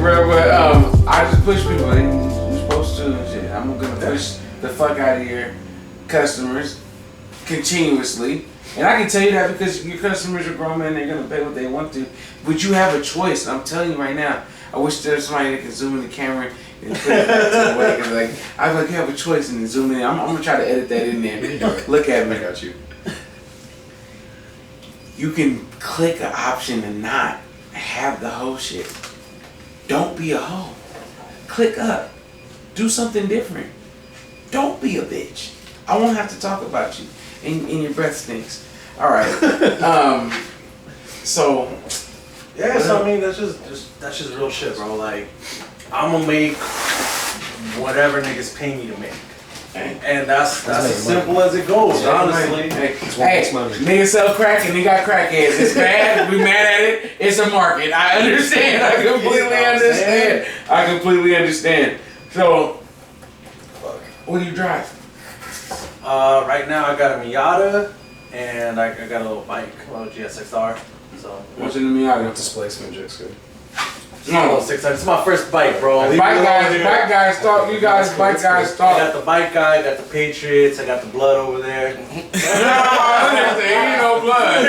bro. But I just push people. You're supposed to and shit. I'm gonna push the fuck out of your customers continuously. And I can tell you that because your customers are grown men, they're gonna pay what they want to. But you have a choice. I'm telling you right now. I wish there was somebody that could zoom in the camera and put it back to the way. Cause like I was like, you have a choice, and then zoom in. I'm gonna try to edit that in there. Look at me. I got you. You can click an option and not have the whole shit. Don't be a hoe. Click up. Do something different. Don't be a bitch. I won't have to talk about you. And your breath stinks. All right. So. Yeah. So I mean, that's just real shit, bro. Like, I'm gonna make whatever niggas pay me to make. And that's as simple as it goes, honestly. Hey, niggas sell crack and they got crackheads. It's bad. We mad at it. It's a market. I understand. I completely understand. So, what do you drive? Right now I got a Miata and I got a little bike, a little GSXR. So. What's in the Miata? Displacement just good. No, 600. It's my first bike, bro. Bike guys talk. You guys, bike guys talk. I got the bike guy, I got the Patriots, I got the blood over there. No, ain't no blood.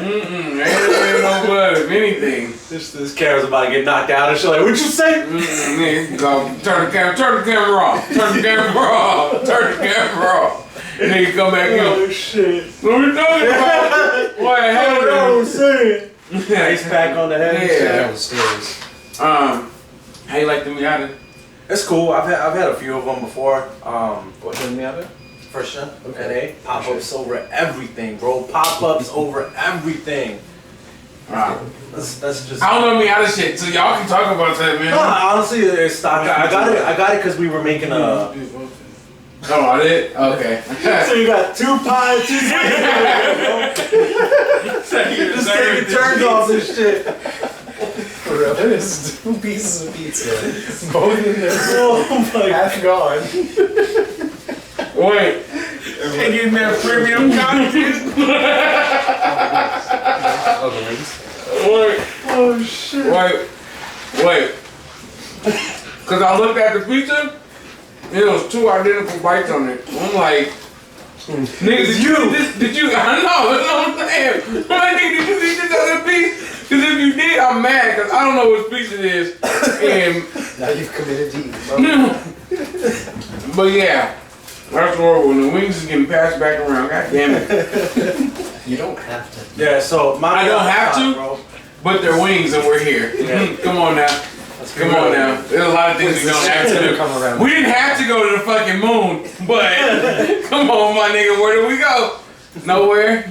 Ain't no blood of anything. This camera's about to get knocked out and shit. Like, what'd you say? Go turn the camera off. Turn the camera off. And then you come back in. Oh shit. What are we talking about? What the hell I was saying. Ice pack on the head. Yeah. Stairs. How you like the Miata? It's cool. I've had a few of them before. What's in the Miata? First gen. Okay. Pop-ups over everything, bro. Pop-ups over everything. Wow. That's just. I don't know Miata shit, so y'all can talk about that, man. No, honestly, it's stock. I got it because we were making a. Oh, I did? Okay. So you got 2 pies, 2 Just taking turns off this shit. For real, there's 2 pieces of pizza. Both in there. Oh my half gone. Wait. They getting that premium content? Other wings. Wait. Oh shit. Wait. Cause I looked at the pizza. There was 2 identical bites on it. I'm like, nigga, did you? I know, that's what I'm saying. I'm like, nigga, did you eat this other piece? Cause if you did, I'm mad, cause I don't know which piece it is. And now you've committed to eating. But yeah, that's horrible. And the wings is getting passed back around. God damn it. You don't have to. Yeah, so I don't have to, bro. but they're wings and we're here. Yeah. Come on now. Come on now. There's a lot of things we don't have to do. We didn't have to go to the fucking moon, but come on, my nigga, where did we go? Nowhere.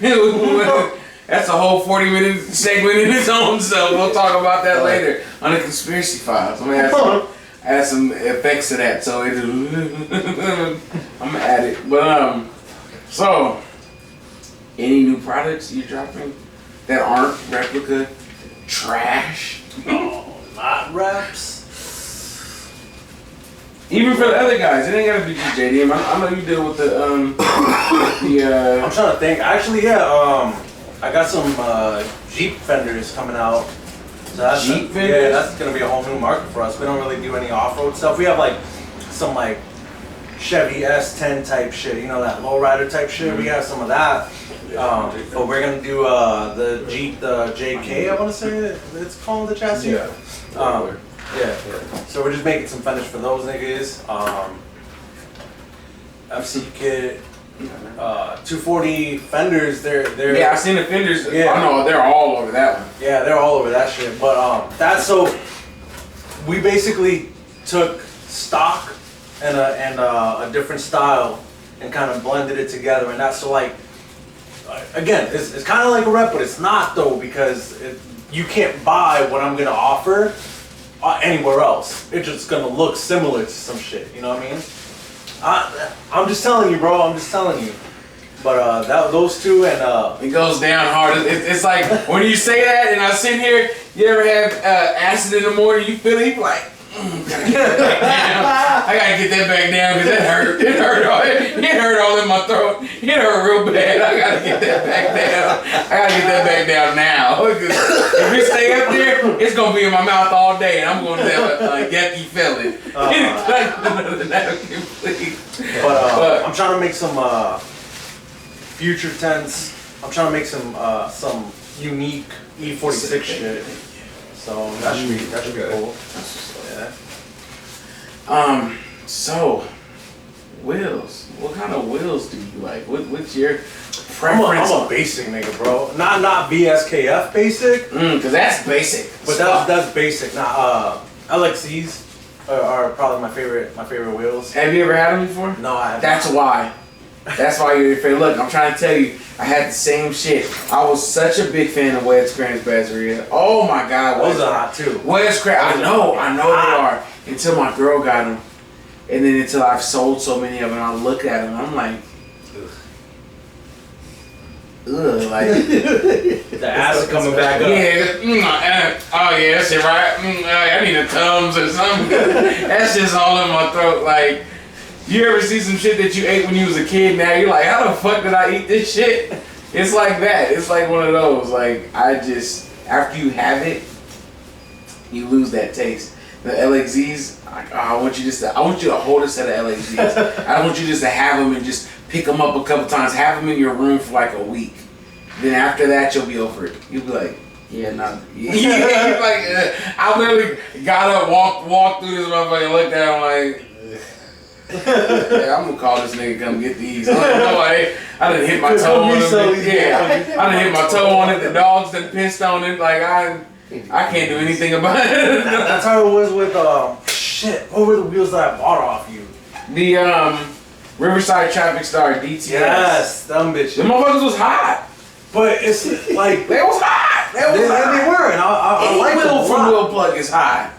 That's a whole 40-minute segment in its own, so we'll talk about that later on the conspiracy files. I'm gonna add some effects to that, so I'm gonna add it. But so any new products you're dropping that aren't replica trash? Not reps. Even for the other guys, it ain't gotta be just JDM. I know you deal with the I'm trying to think. Actually, yeah. I got some Jeep fenders coming out. So that's Jeep fenders? Yeah, that's gonna be a whole new market for us. We don't really do any off-road stuff. We have like some like Chevy S10 type shit. You know, that lowrider type shit. We have some of that. But we're gonna do the Jeep, the JK. I want to say it's called the chassis. Yeah. Yeah. So we're just making some fenders for those niggas. FC kit, 240 fenders. They're yeah. I seen the fenders. Yeah. I know they're all over that one. Yeah, they're all over that shit. But that's so. We basically took stock and a different style and kind of blended it together, and that's so like. Again, it's kind of like a rep, but it's not though, because you can't buy what I'm gonna offer anywhere else. It's just gonna look similar to some shit. You know what I mean? I'm just telling you, bro. I'm just telling you. But those two and it goes down hard. It's like when you say that, and I sit here. You ever have acid in the morning? You feel it, you like I gotta get that back down because that hurt. It hurt all in my throat. It hurt real bad. I gotta get that back down. I gotta get that back down now. If it stay up there, it's gonna be in my mouth all day, and I'm gonna have a yucky feeling. But I'm trying to make some future tense. I'm trying to make some unique E46 shit. So that should be cool. Yeah. So wheels. What kind of wheels do you like? What's your preference? I'm a basic nigga, bro. Not VSKF basic. Cause that's basic. But that's basic. Nah, LXCs are probably my favorite wheels. Have you ever had them before? No, I haven't. That's why. That's why you're your favorite. Look, I'm trying to tell you, I had the same shit. I was such a big fan of Wes Crane's Bazzeria. Oh my God, those are hot too. Wes Crane, I know they are. Until my girl got them, and then until I've sold so many of them, I look at them, I'm like, ugh, like the acid coming back up. Yeah, oh yeah, that shit right. I need a Tums or something. That's just all in my throat, like. You ever see some shit that you ate when you was a kid? Now you're like, how the fuck did I eat this shit? It's like that. It's like one of those. Like after you have it, you lose that taste. The LXZs, I want you to hold a set of LXZs. I want you just to have them and just pick them up a couple times. Have them in your room for like a week. Then after that, you'll be over it. You'll be like, yeah, nah. I literally got up, walked through this motherfucker, and looked at him like. Yeah, I'm gonna call this nigga come get these. I don't know. I done hit my toe on it. Yeah, I done hit my toe on it. The dogs done pissed on it. Like I can't do anything about it. That's how it was with shit. What were the wheels that I bought off you? The Riverside Traffic Star DTS. Yes, them bitches. The motherfuckers was hot. But it's like they was hot. They were, and I like wheel from Wheel Plug is hot.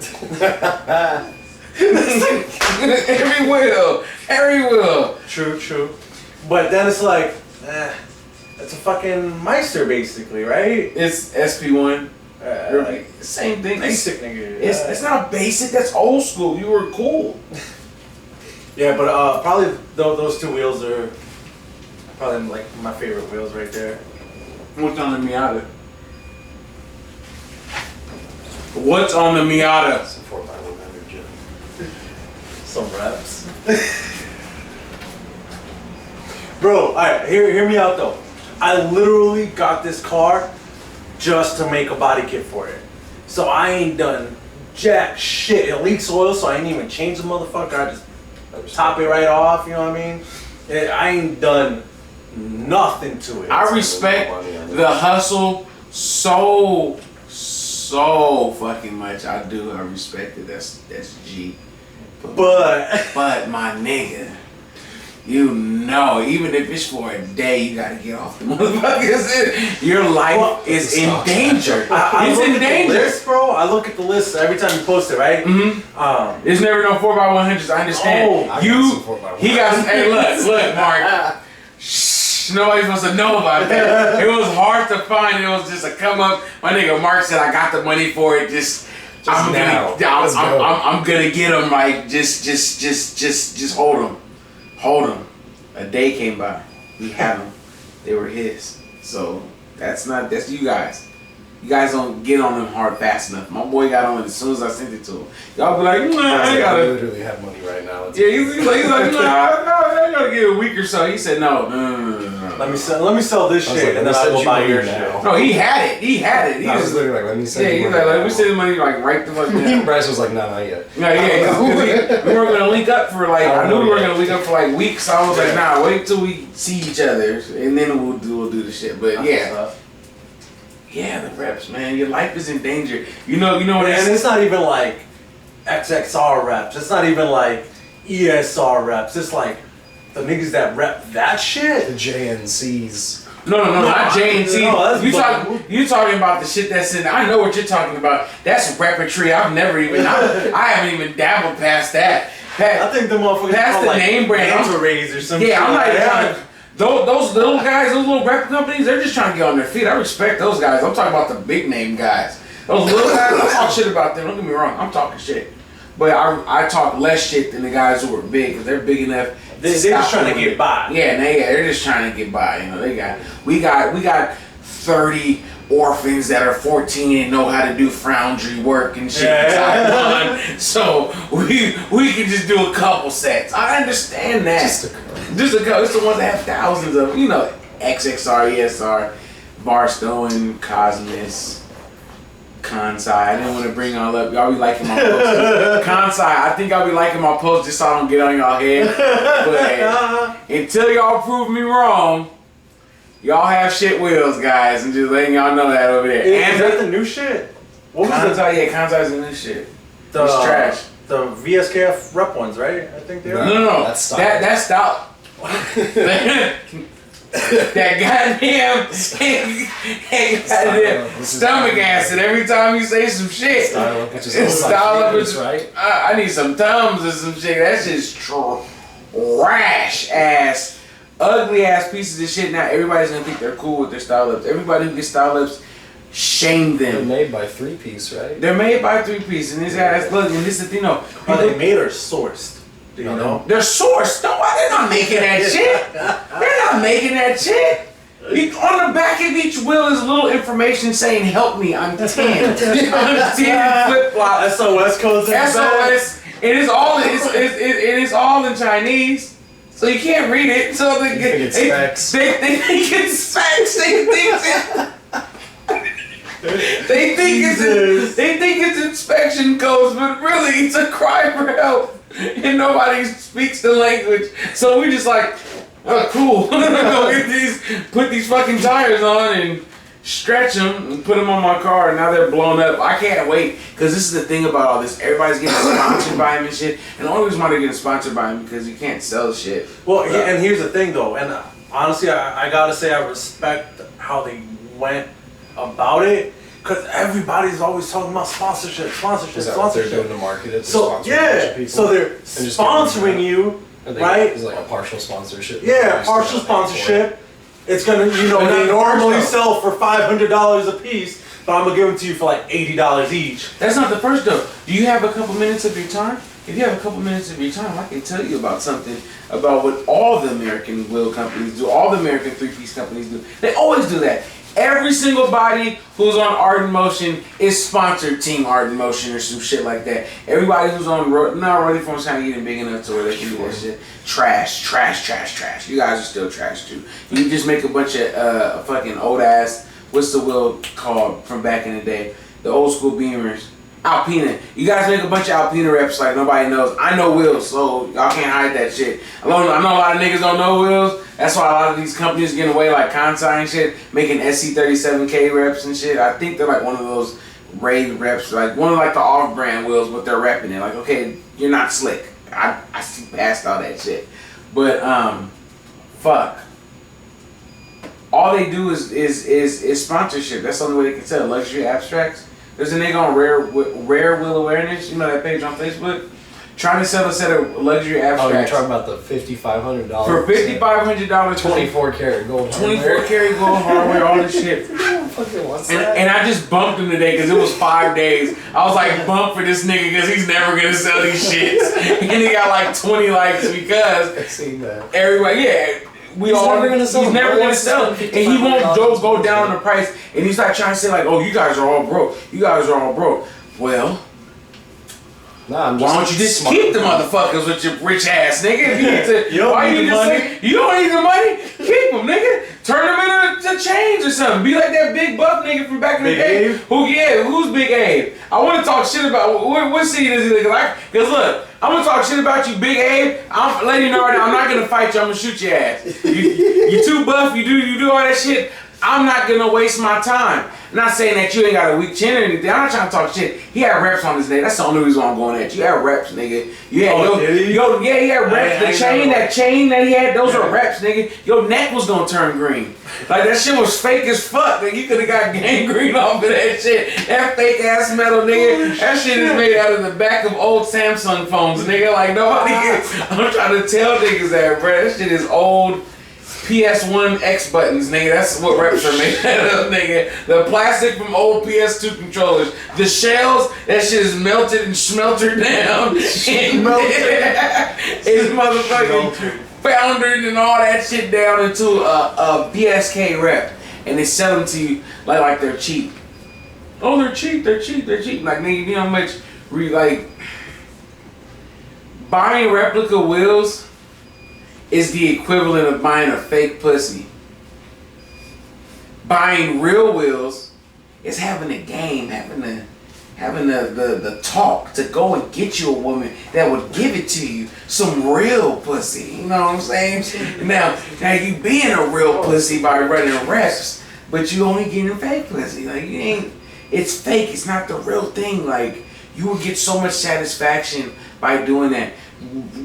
Every wheel. True. But then it's like, it's a fucking Meister basically, right? It's SP1. Like, same thing. Basic nigga. It's not basic. That's old school. You were cool. Yeah, but probably those two wheels are probably like my favorite wheels right there. What's on the Miata? What's on the Miata? It's a 4x100 Jim. Some reps. Bro, alright, hear me out though. I literally got this car just to make a body kit for it. So I ain't done jack shit. It leaks oil, so I ain't even change the motherfucker. I just top it right off, you know what I mean? I ain't done nothing to it. I respect the hustle so fucking much. I do. I respect it. That's G. But my nigga, you know, even if it's for a day, you gotta get off the motherfuckers. Your life is in danger. It's in danger, list, bro. I look at the list every time you post it, right? Mm-hmm. There's never no 4x100s. I understand. He got. Hey, look, Mark. Shh, nobody's supposed to know about that. It was hard to find. It was just a come up. My nigga Mark said, "I got the money for it. I'm gonna get them. Like, just hold them. Hold them." A day came by. He had them. They were his. So that's you guys. You guys don't get on them hard fast enough. My boy got on it as soon as I sent it to him. Y'all be like, I gotta. I literally have money right now. Yeah, he's like, I gotta give it a week or so. He said, no. Let me sell this shit, and then I'll go buy your shit. No, he had it. He was literally like, let me send you money. Yeah, he's like, let me send the money like right the fuck now. Bryce was like, nah, not yet. Yeah, we were gonna link up for like, I knew we were gonna link up for like weeks. So I was like, nah, wait till we see each other, and then we'll do the shit. But yeah. Yeah, the reps, man. Your life is in danger. You know what? And it's not even like XXR reps. It's not even like ESR reps. It's like the niggas that rep that shit. The JNCs. No, not JNC. No, you talking about the shit that's in. I know what you're talking about. That's repertory. I haven't even dabbled past that. I think the motherfuckers past the like name brand. Gatorades or something. Yeah, I'm not trying to. Those little guys, those little rep companies, they're just trying to get on their feet. I respect those guys. I'm talking about the big name guys. Those little guys, I talk shit about them. Don't get me wrong. I'm talking shit. But I talk less shit than the guys who are big, because they're big enough. They're just trying to get by. Yeah, they're just trying to get by. You know, we got 30 orphans that are 14 and know how to do foundry work and shit. Yeah. So we can just do a couple sets. I understand that. Just a couple. It's the ones that have thousands of, you know, XXR, ESR, Barstow, Cosmos, Kansai. I didn't want to bring y'all up. Y'all be liking my posts. Kansai, I think I'll be liking my posts just so I don't get on y'all head. But until y'all prove me wrong, y'all have shit wheels, guys. I'm just letting y'all know that over there. And is that the new shit? What was Kansai? Yeah, Kansai's the new shit. It's trash. The VSKF rep ones, right? I think they are. No. That's style. That goddamn stomach acid every time you say some shit. Style up, right? I need some Tums or some shit. That's just trash ass, ugly ass pieces of shit. Now everybody's gonna think they're cool with their style ups. Everybody who gets style ups, shame them. They're made by 3-piece, right? They're made by 3-piece, and this ass look, and this is the thing, are they made or sourced? Do you know? They're sourced. They're not making that shit. They're not making that shit. On the back of each wheel is a little information saying, "Help me, I'm 10. I'm 10 flip flop." SOS codes. SOS. It is all in Chinese, so you can't read it. So they think it's specs. They think it's inspection codes, but really it's a cry for help. And nobody speaks the language, so we just like, oh, cool. Go get put these fucking tires on and stretch them and put them on my car, and now they're blown up. I can't wait, because this is the thing about all this. Everybody's getting sponsored by him and shit, and the only reason why they're getting sponsored by him because you can't sell shit. Well, and here's the thing though, and honestly, I gotta say I respect how they went about it. Because everybody's always talking about sponsorship. Is that what they're doing to market it? So they're sponsoring you, right? It's like a partial sponsorship. Yeah, partial sponsorship. It's gonna, they normally sell for $500 a piece, but I'm gonna give them to you for like $80 each. That's not the first though. Do you have a couple minutes of your time? If you have a couple minutes of your time, I can tell you about something about what all the American wheel companies do, all the American 3-piece companies do. They always do that. Every single body who's on Art in Motion is sponsored Team Art in Motion or some shit like that. Everybody who's on Rolling Form's kind of getting big enough to where they can do that shit. Trash. You guys are still trash too. You just make a bunch of fucking old ass, what's the wheel called from back in the day? The old school Beamers. Alpina. You guys make a bunch of Alpina reps like nobody knows. I know wheels, so y'all can't hide that shit. I know a lot of niggas don't know wheels. That's why a lot of these companies getting away like Kansai and shit, making SC37K reps and shit. I think they're like one of those raid reps, like one of like the off-brand wheels, but they're repping it. Like, okay, you're not slick. I see past all that shit. But fuck. All they do is sponsorship. That's the only way they can sell luxury abstracts. There's a nigga on Rare Wheel Awareness, you know that page on Facebook, trying to sell a set of luxury abstracts. Oh, you're talking about the $5,500. For $5,500, 24 karat gold hardware. 24 karat gold hardware, all this shit. And I just bumped him today because it was 5 days. I was like, bump for this nigga because he's never gonna sell these shits. And he got like 20 likes because I've seen that. Everybody, yeah. He's never gonna sell them. And he won't go down on the price. And he's like trying to say like, oh, you guys are all broke. Well, why don't you just keep the motherfuckers with your rich ass, nigga? If you need to, you don't need the money? Keep them, nigga. Turn them into chains or something. Be like that big buff nigga from back in the day. Who's Big Abe? I want to talk shit about what city does he live like? Because look, I'm gonna talk shit about you, Big Abe. I'm letting you know right now, I'm not gonna fight you. I'm gonna shoot your ass. You too buff. You do all that shit. I'm not gonna waste my time. I'm not saying that you ain't got a weak chin or anything. I'm not trying to talk shit. He had reps on his nigga. That's the only reason why I'm going at you. You had reps, nigga. He had reps. That chain that he had, those were reps, nigga. Your neck was gonna turn green. Like that shit was fake as fuck. Nigga. You could have got gangrene off of that shit. That fake ass metal, nigga. That shit is made out of the back of old Samsung phones, nigga. Like nobody. I'm trying to tell niggas that, bro. That shit is old PS1 X buttons, nigga. That's what reps are made out of, nigga. The plastic from old PS2 controllers. The shells, that shit is melted and smeltered down. It's motherfucking foundered and all that shit down into a PSK rep. And they sell them to you like they're cheap. Oh, they're cheap. Like, nigga, you know how much, buying replica wheels is the equivalent of buying a fake pussy. Buying real wheels is having a game, having the talk to go and get you a woman that would give it to you, some real pussy. You know what I'm saying? Now you being a real pussy by running reps, but you only getting fake pussy. Like, you ain't. It's fake. It's not the real thing. Like, you will get so much satisfaction by doing that.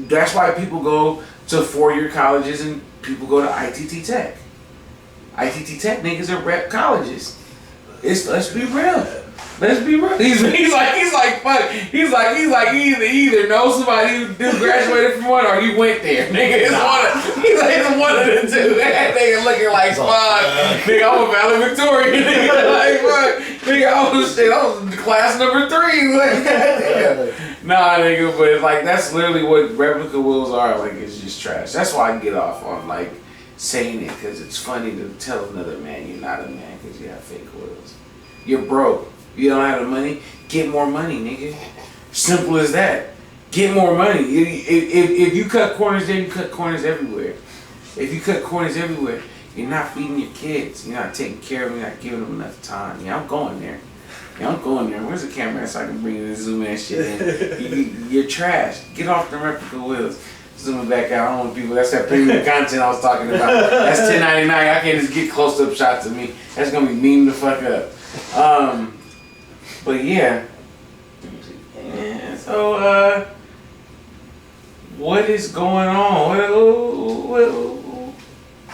That's why people go to 4-year colleges and people go to ITT Tech. ITT Tech niggas are rep colleges. Let's be real. He's like fuck. He's like either know somebody who graduated from one or you went there. Nigga, it's one of the two. That nigga looking like fuck. Nigga, I'm a valedictorian. Nigga, like fuck. Nigga, I was class number 3. Like, nah, nigga, but it's like that's literally what replica wheels are. Like, it's just trash. That's why I get off on like saying it, because it's funny to tell another man you're not a man because you have fake wheels. You're broke. You don't have the money. Get more money, nigga. Simple as that. Get more money. If you cut corners there, you cut corners everywhere. If you cut corners everywhere, you're not feeding your kids. You're not taking care of them. You're not giving them enough time. Yeah, I'm going there. Where's the camera so I can bring you the zoom in shit in? You're trash. Get off the replica wheels. Zooming back out. I don't want people. That's that premium content I was talking about. That's $10.99. I can't just get close-up shots of me. That's gonna be mean the fuck up. But yeah. So what is going on?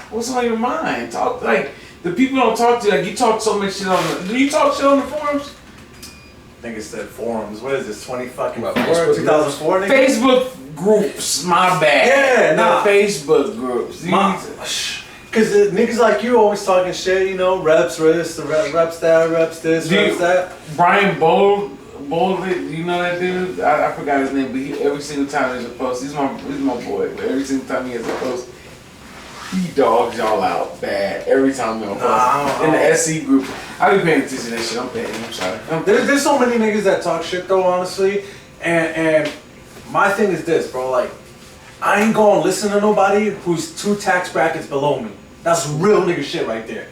What's on your mind? Talk like the people don't talk to you. Like, you talk so much shit on the. Do you talk shit on the forums? I think it said forums. What is this? 2004? Facebook 2004? Nigga? Facebook groups. My bad. Yeah, nah. Facebook groups. Cause niggas like you always talking shit, you know, reps this, reps that, reps this, reps that. Brian Bold, you know that dude? I forgot his name, but every single time there's a post, he's my boy. But every single time he has a post, he dogs y'all out bad. Every time he post in the SC group, I be paying attention to that shit. I'm petty. I'm sorry. There's so many niggas that talk shit though, honestly, and my thing is this, bro. Like, I ain't gonna listen to nobody who's 2 tax brackets below me. That's real nigga shit right there.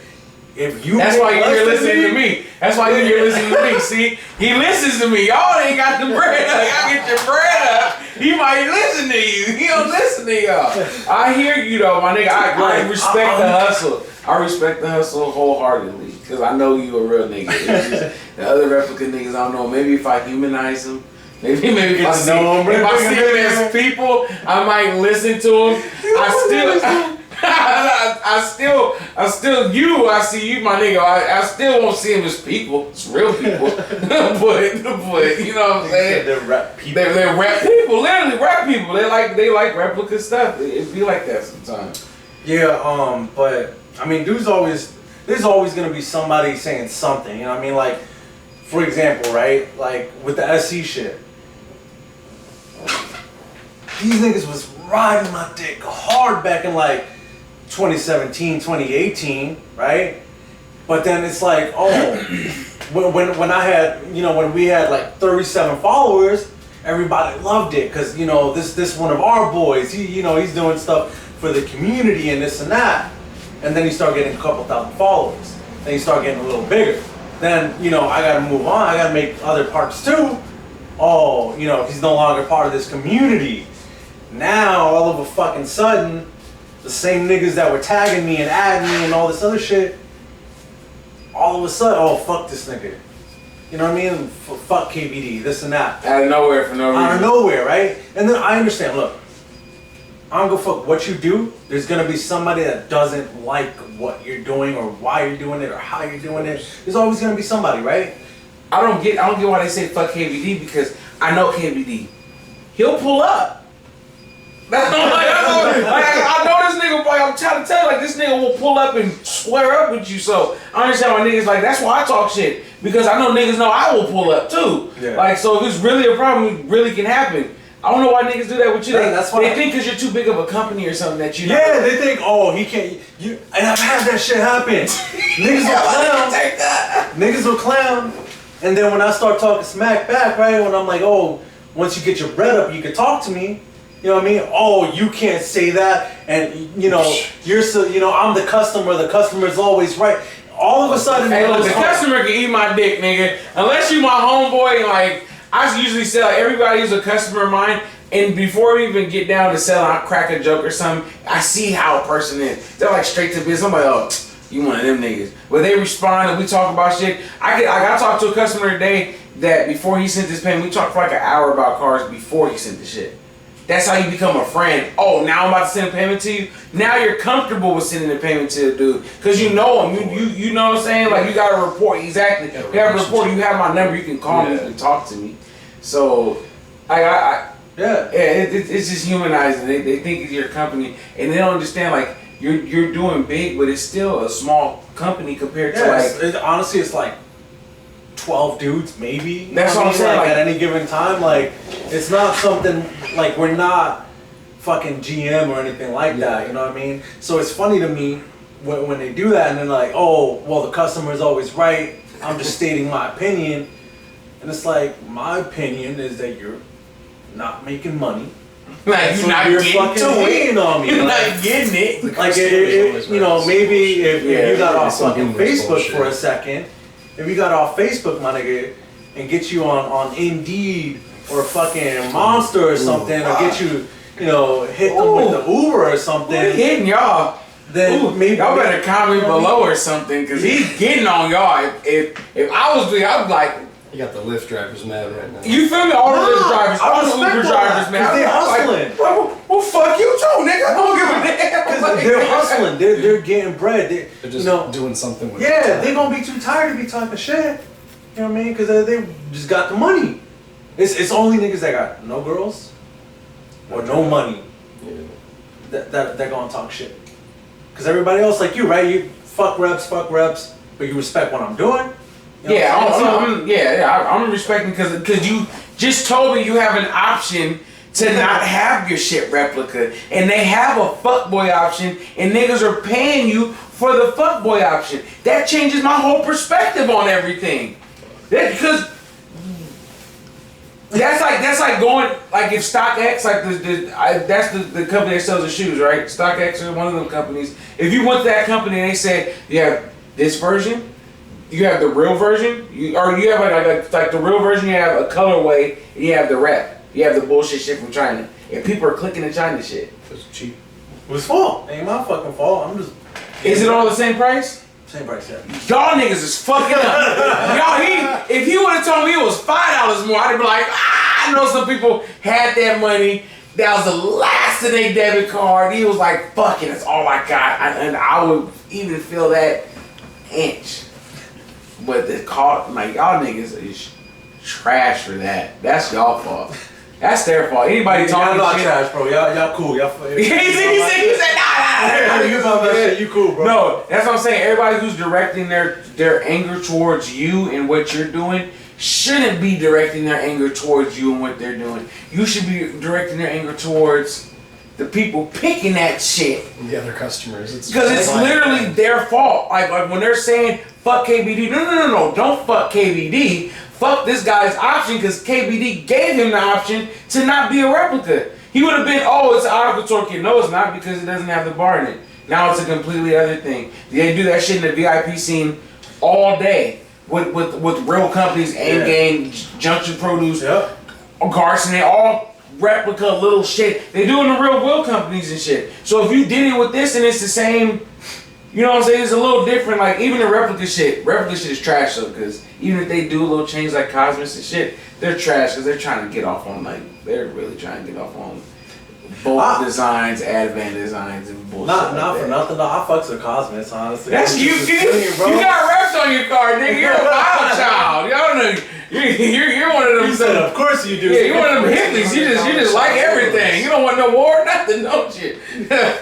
That's why you're here listening to me. That's why you're here listening to me. See, he listens to me. Y'all ain't got the bread up. Y'all get your bread up. He might listen to you. He don't listen to y'all. I hear you though, my nigga. I respect the hustle. I respect the hustle wholeheartedly because I know you a real nigga. It's just the other replica niggas, I don't know. Maybe if I humanize them. Maybe if I see them as people, I might listen to them. I see you, my nigga. I still won't see them as people. It's real people. but you know what I'm saying? They're rap people. They're rap people, literally rap people. They like replica stuff. It be like that sometimes. Yeah, but I mean, there's always gonna be somebody saying something. You know what I mean? Like, for example, right? Like with the SC shit. These niggas was riding my dick hard back in like 2017, 2018, right? But then it's like, oh, when I had, you know, when we had like 37 followers, everybody loved it because, you know, this one of our boys, he's doing stuff for the community and this and that. And then you start getting a couple thousand followers. Then you start getting a little bigger. Then, you know, I gotta move on. I gotta make other parts too. Oh, you know, he's no longer part of this community. Now, all of a fucking sudden, the same niggas that were tagging me and adding me and all this other shit, all of a sudden, oh, fuck this nigga. You know what I mean? Fuck KBD, this and that. Out of nowhere for no reason. Out of nowhere, right? And then I understand, look, I don't give a fuck what you do. There's gonna be somebody that doesn't like what you're doing or why you're doing it or how you're doing it. There's always gonna be somebody, right? I don't get why they say fuck KBD because I know KBD. He'll pull up. I know this nigga probably I'm trying to tell you, like, this nigga will pull up and square up with you. So I understand why niggas like, that's why I talk shit. Because I know niggas know I will pull up too. Yeah. Like, so if it's really a problem, it really can happen. I don't know why niggas do that with you. They think because you're too big of a company or something that you know. Yeah, they think, oh, he can't. And I've had that shit happen. Niggas will clown. And then when I start talking smack back, right, when I'm like, oh, once you get your bread up, you can talk to me. You know what I mean? Oh, you can't say that. And, you know, you're so, you know, I'm the customer's always right. All of a sudden, hey, look, the customer can eat my dick, nigga. Unless you my homeboy, and like, I usually sell everybody who's a customer of mine, and before we even get down to selling, I crack a joke or something, I see how a person is. They're like straight to business. I'm like, oh, you one of them niggas. But they respond and we talk about shit. I talked to a customer today that before he sent this payment, we talked for like an hour about cars before he sent the shit. That's how you become a friend. Oh, now I'm about to send a payment to you. Now you're comfortable with sending a payment to the dude because you know him. You know what I'm saying? Like, you got a report. Exactly. You have a report. You have my number. You can call me. You can talk to me. So, it's just humanizing. They think it's your company and they don't understand, like, you're doing big, but it's still a small company compared to like. Honestly, it's like 12 dudes, maybe. That's what I'm saying. Like, at any given time, like, it's not something like we're not fucking GM or anything like that. You know what I mean? So it's funny to me when they do that and they're like, oh, well, the customer is always right. I'm just stating my opinion, and it's like, my opinion is that you're not making money. Like, you're not fucking hating on me. You're not getting it. Like, you know, maybe if you got off fucking Facebook for a second, if you got off Facebook, my nigga, and get you on Indeed or fucking Monster or something, or get you, you know, hit them with the Uber or something. We're hitting y'all. Then maybe y'all better comment below or something, cause he's getting on y'all. If I was doing, I was like. You got the Lyft drivers mad right now. You feel me? All the Lyft drivers, all the Uber drivers, man. They're hustling. Like, well, fuck you too, nigga. I don't give a damn. They're hustling. They're getting bread. They're just doing something with it. Yeah, they're gonna be too tired to be talking shit. You know what I mean? Because they just got the money. It's only niggas that got no girls or no money that they're gonna talk shit. Because everybody else, like you, right? You fuck reps, but you respect what I'm doing. You know I'm respecting because you just told me you have an option to not have your shit replica, and they have a fuckboy option, and niggas are paying you for the fuckboy option. That changes my whole perspective on everything. Because that's like going, like, if StockX, like that's the company that sells the shoes, right? StockX is one of them companies. If you went to that company and they said you have this version. You have the real version, you have like the real version. You have a colorway, and you have the rep. You have the bullshit shit from China, and people are clicking the China shit. It's cheap. It was fault. Ain't my fucking fault. I'm just. Is it all the same price? Same price, yeah. Y'all niggas is fucking up. If he would have told me it was $5 more, I'd be like, I know some people had that money. That was the last of their debit card. He was like, fuck it, that's all I got, and I would even feel that inch. But the car, like, y'all niggas is trash for that. That's y'all fault. That's their fault. Anybody talking y'all shit? Trash, bro. Y'all cool. Y'all. He said, nah. You about that shit? You cool, bro? No, that's what I'm saying. Everybody who's directing their anger towards you and what you're doing shouldn't be directing their anger towards you and what they're doing. You should be directing their anger towards the people picking that shit. The other customers. Because it's literally their fault. Like when they're saying, fuck KBD. No. Don't fuck KBD. Fuck this guy's option because KBD gave him the option to not be a replica. He would have been, oh, it's an automotive kit. No, it's not because it doesn't have the bar in it. Now it's a completely other thing. They do that shit in the VIP scene all day with real companies, A-Game, Junction Produce, Garson, they all replica little shit. They do in the real wheel companies and shit. So if you did it with this and it's the same, you know what I'm saying? It's a little different. Like, even the replica shit is trash though, because even if they do little changes like Cosmos and shit, they're trash because they're trying to get off on, like, they're really trying to get off on both designs, Advan designs, and bullshit. Not for nothing though. I fucks with Cosmos, honestly. That's you, dude. You got reps on your car, nigga. You're a wild child. Y'all know. You're one of them. You said, of course you do. Yeah, you're one of them hippies. You just like everything. You don't want no war, nothing, don't you?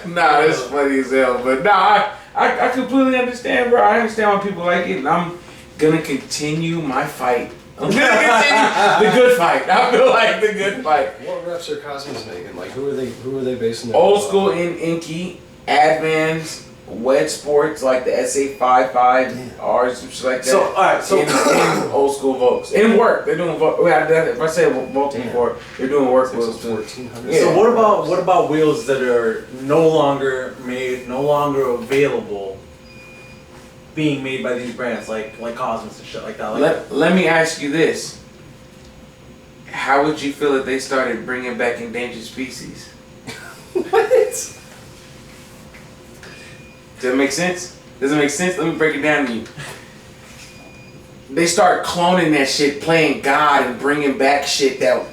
Nah, that's funny as hell. But nah, I completely understand, bro. I understand why people like it, and I'm gonna continue my fight. I'm gonna continue the good fight. I feel like the good fight. What reps are Cosmos making? Like, who are they basing their Old school in Inky, Advans, Wed Sports, like the SA55Rs and shit like that. So, alright, so in old school Volks. In work, they're doing Volks. If I say Volks before, they're doing work wheels too. 1400. Yeah. So what about wheels that are no longer made, no longer available, being made by these brands like Cosmos and shit like that? Like, Let me ask you this. How would you feel if they started bringing back endangered species? What? Does that make sense? Does it make sense? Let me break it down to you. They start cloning that shit, playing God, and bringing back shit that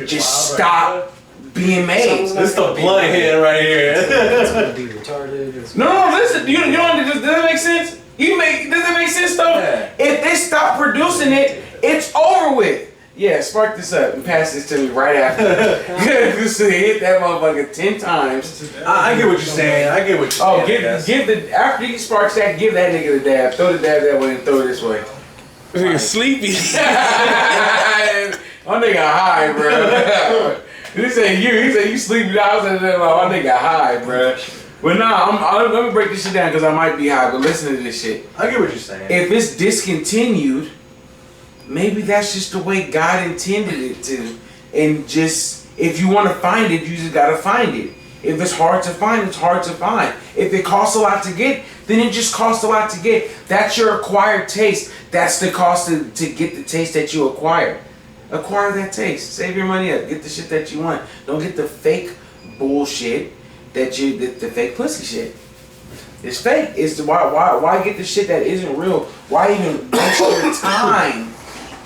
just stop being made. this is the blood hand right here. It's gonna be retarded. No, listen. You don't. Does that make sense? Does that make sense though? Yeah. If they stop producing it, it's over with. Yeah, spark this up and pass this to me right after. Just hit that motherfucker 10 times. I get what you're saying. I get what you're Oh, saying. give the after he sparks that, give that nigga the dab. Throw the dab that way and throw it this way. Nigga sleepy. My nigga high, bro. He said you sleepy. I was like, my nigga high, bro. But nah, let me break this shit down because I might be high. But listen to this shit. I get what you're saying. If it's discontinued, maybe that's just the way God intended it to. And just, if you want to find it, you just gotta find it. If it's hard to find, it's hard to find. If it costs a lot to get, then it just costs a lot to get. That's your acquired taste. That's the cost to get the taste that you acquire. Acquire that taste. Save your money up. Get the shit that you want. Don't get the fake bullshit the fake pussy shit. It's fake. It's why get the shit that isn't real? Why even waste your time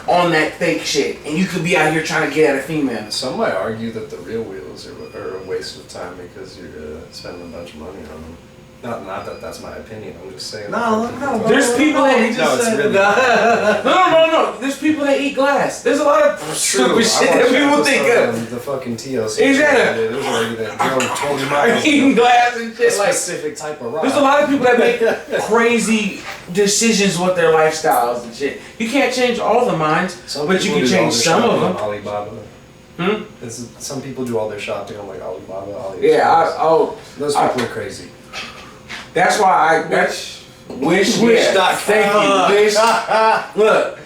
on that fake shit? And you could be out here trying to get at a female. Some might argue that the real wheels are a waste of time because you're spending a bunch of money on them. Not that that's my opinion. I'm just saying. No. There's people that it's really no. There's people that eat glass. There's a lot of stupid shit that people think of. The fucking TLC. Is that there's a lady that drove 20 miles. Eating glass and shit like. Specific type of rock. There's a lot of people that make crazy decisions with their lifestyles and shit. You can't change all the minds, but you can change some of them. Alibaba. Some people do all their shopping on like Alibaba. Yeah, those people are crazy. That's why wish. Thank you, wish. Look,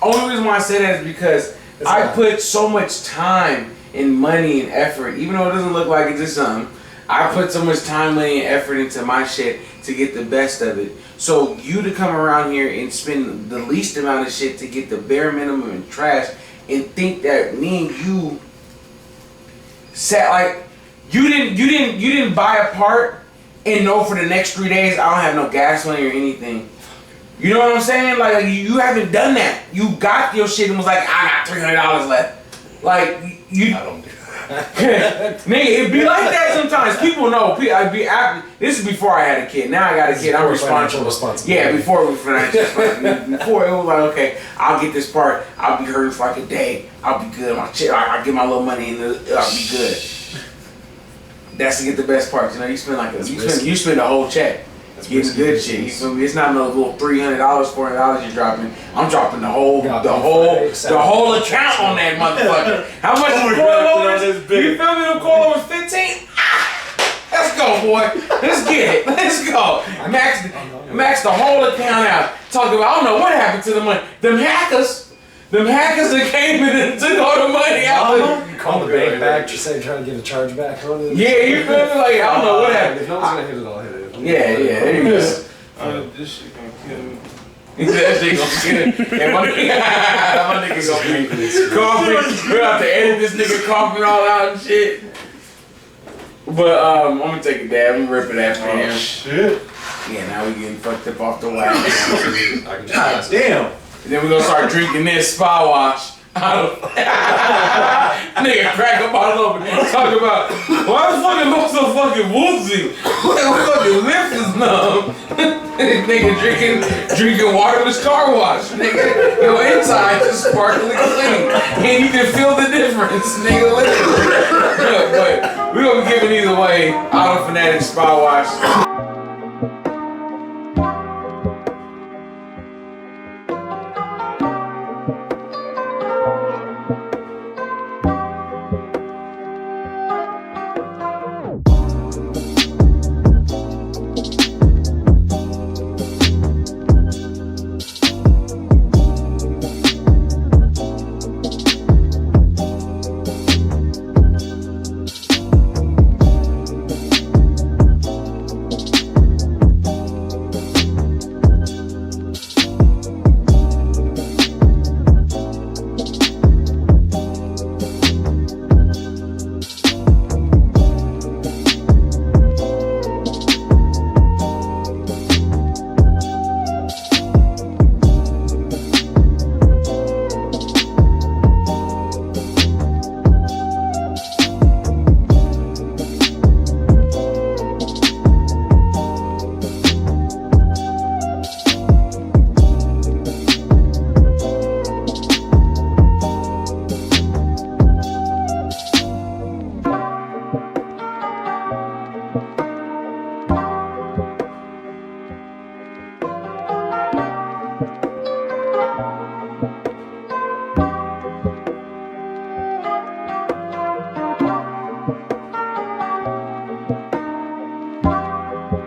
only reason why I say that is because I put so much time and money and effort, even though it doesn't look like it's just something. I put so much time, money, and effort into my shit to get the best of it. So you to come around here and spend the least amount of shit to get the bare minimum and trash, and think that me and you sat like you didn't buy a part. And know for the next 3 days I don't have no gas money or anything. You know what I'm saying? Like you haven't done that. You got your shit and was like, I got $300 left. Like you. I don't do that. Nigga, it be like that sometimes. People know. This is before I had a kid. Now I got a kid. I'm responsible. Yeah, before it was financial responsibility. Before it was like, okay, I'll get this part. I'll be hurting for like a day. I'll be good. I'll get my little money and I'll be good. That's to get the best parts. You know, you spend the whole check getting good shit. You feel me? It's not no little $300, $400 you're dropping. I'm dropping the whole account on that motherfucker. How much is the coilovers? You feel me? The coilovers 15. Let's go, boy. Let's get it. Let's go. Max the whole account out. Talking about, I don't know what happened to the money. Them hackers that came in and took all the money out. You call the bank back, just say trying to get a charge back on it. Yeah, you feel me? Like, I don't know what happened. If no one's gonna hit it, I'll hit it. Yeah, there you go. This shit gonna kill me. That shit gonna kill me. And my nigga gonna be coughing. We're about to edit this nigga coughing all out and shit. But I'm gonna take a dab and rip it after him. Shit. Yeah, now we getting fucked up off the wax. God damn. And then we're gonna start drinking this spa wash. Nigga crack a bottle open. Talk about why the fucking look so fucking woozy? What fucking lips is numb? Nigga drinking waterless car wash. Nigga, your insides is sparkling clean, and you can feel the difference, nigga. Literally. Look, but we gonna be giving either way. Auto Fanatic Spy Wash.